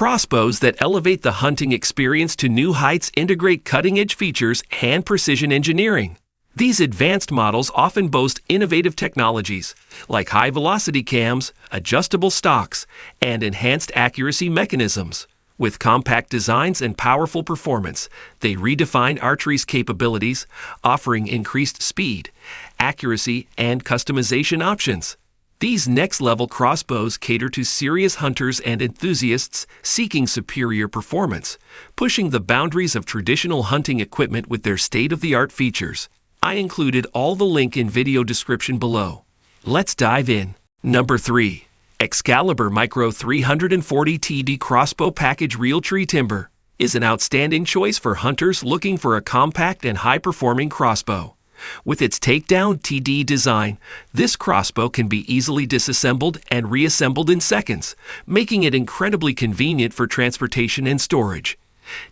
Crossbows that elevate the hunting experience to new heights integrate cutting-edge features and precision engineering. These advanced models often boast innovative technologies like high-velocity cams, adjustable stocks, and enhanced accuracy mechanisms. With compact designs and powerful performance, they redefine archery's capabilities, offering increased speed, accuracy, and customization options. These next-level crossbows cater to serious hunters and enthusiasts seeking superior performance, pushing the boundaries of traditional hunting equipment with their state-of-the-art features. I included all the link in video description below. Let's dive in. Number 3. Excalibur Micro 340 TD Crossbow Package Realtree Timber is an outstanding choice for hunters looking for a compact and high-performing crossbow. With its takedown TD design, this crossbow can be easily disassembled and reassembled in seconds, making it incredibly convenient for transportation and storage.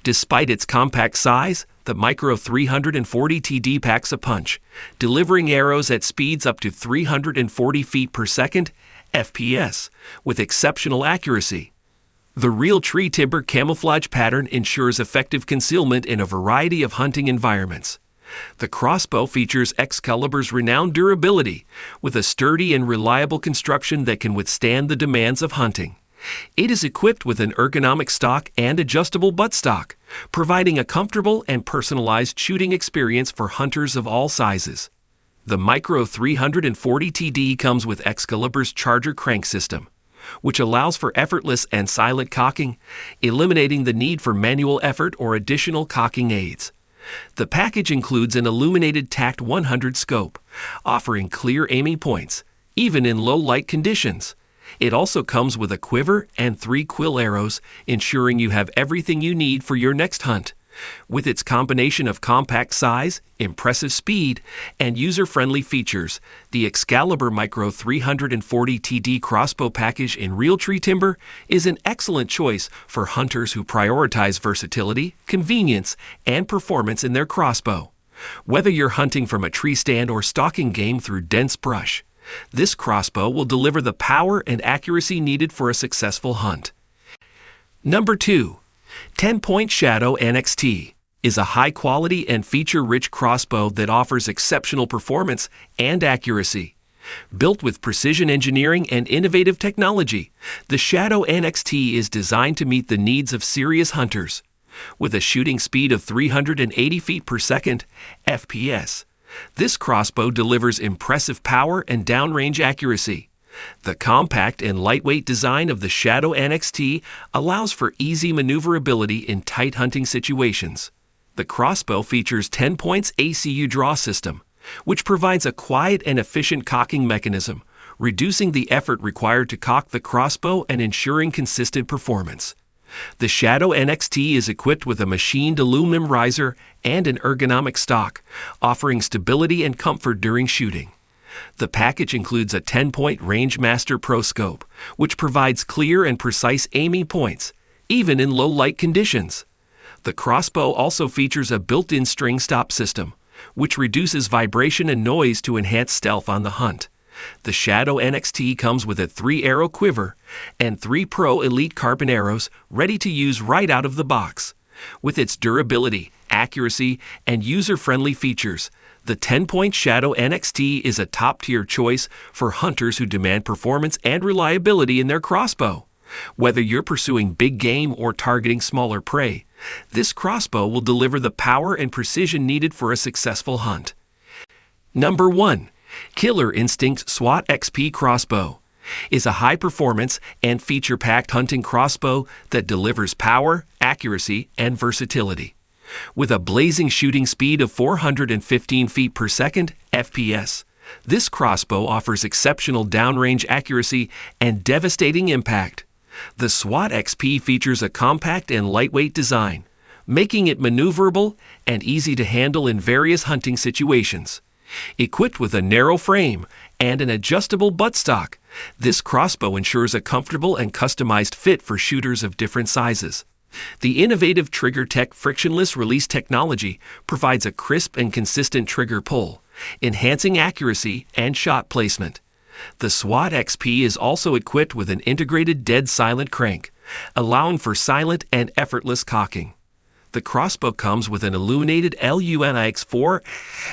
Despite its compact size, the Micro 340 TD packs a punch, delivering arrows at speeds up to 340 feet per second (FPS) with exceptional accuracy. The Realtree timber camouflage pattern ensures effective concealment in a variety of hunting environments. The crossbow features Excalibur's renowned durability, with a sturdy and reliable construction that can withstand the demands of hunting. It is equipped with an ergonomic stock and adjustable buttstock, providing a comfortable and personalized shooting experience for hunters of all sizes. The Micro 340 TD comes with Excalibur's Charger crank system, which allows for effortless and silent cocking, eliminating the need for manual effort or additional cocking aids. The package includes an illuminated TACT 100 scope, offering clear aiming points, even in low light conditions. It also comes with a quiver and 3 quill arrows, ensuring you have everything you need for your next hunt. With its combination of compact size, impressive speed, and user-friendly features, the Excalibur Micro 340 TD Crossbow Package in Realtree timber is an excellent choice for hunters who prioritize versatility, convenience, and performance in their crossbow. Whether you're hunting from a tree stand or stalking game through dense brush, this crossbow will deliver the power and accuracy needed for a successful hunt. Number 2. Tenpoint Shadow NXT is a high-quality and feature-rich crossbow that offers exceptional performance and accuracy. Built with precision engineering and innovative technology, the Shadow NXT is designed to meet the needs of serious hunters. With a shooting speed of 380 feet per second (FPS), this crossbow delivers impressive power and downrange accuracy. The compact and lightweight design of the Shadow NXT allows for easy maneuverability in tight hunting situations. The crossbow features Tenpoint's ACU draw system, which provides a quiet and efficient cocking mechanism, reducing the effort required to cock the crossbow and ensuring consistent performance. The Shadow NXT is equipped with a machined aluminum riser and an ergonomic stock, offering stability and comfort during shooting. The package includes a Tenpoint Rangemaster Pro scope, which provides clear and precise aiming points, even in low-light conditions. The crossbow also features a built-in string stop system, which reduces vibration and noise to enhance stealth on the hunt. The Shadow NXT comes with a 3-arrow quiver and 3 Pro Elite Carbon arrows ready to use right out of the box. With its durability, accuracy, and user-friendly features, the Tenpoint Shadow NXT is a top-tier choice for hunters who demand performance and reliability in their crossbow. Whether you're pursuing big game or targeting smaller prey, this crossbow will deliver the power and precision needed for a successful hunt. Number 1. Killer Instinct SWAT XP Crossbow is a high-performance and feature-packed hunting crossbow that delivers power, accuracy, and versatility. With a blazing shooting speed of 415 feet per second (FPS), this crossbow offers exceptional downrange accuracy and devastating impact. The SWAT XP features a compact and lightweight design, making it maneuverable and easy to handle in various hunting situations. Equipped with a narrow frame and an adjustable buttstock, this crossbow ensures a comfortable and customized fit for shooters of different sizes. The innovative TriggerTech frictionless release technology provides a crisp and consistent trigger pull, enhancing accuracy and shot placement. The SWAT XP is also equipped with an integrated dead silent crank, allowing for silent and effortless cocking. The crossbow comes with an illuminated LUNIX4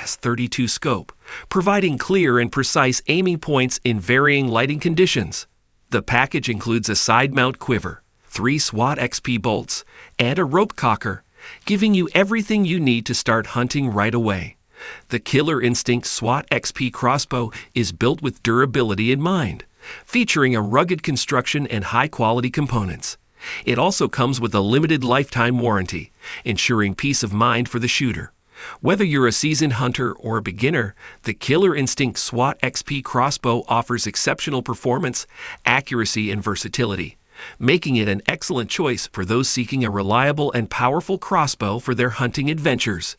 32 scope, providing clear and precise aiming points in varying lighting conditions. The package includes a side mount quiver, 3 SWAT XP bolts, and a rope cocker, giving you everything you need to start hunting right away. The Killer Instinct SWAT XP crossbow is built with durability in mind, featuring a rugged construction and high-quality components. It also comes with a limited lifetime warranty, ensuring peace of mind for the shooter. Whether you're a seasoned hunter or a beginner, the Killer Instinct SWAT XP crossbow offers exceptional performance, accuracy, and versatility, making it an excellent choice for those seeking a reliable and powerful crossbow for their hunting adventures.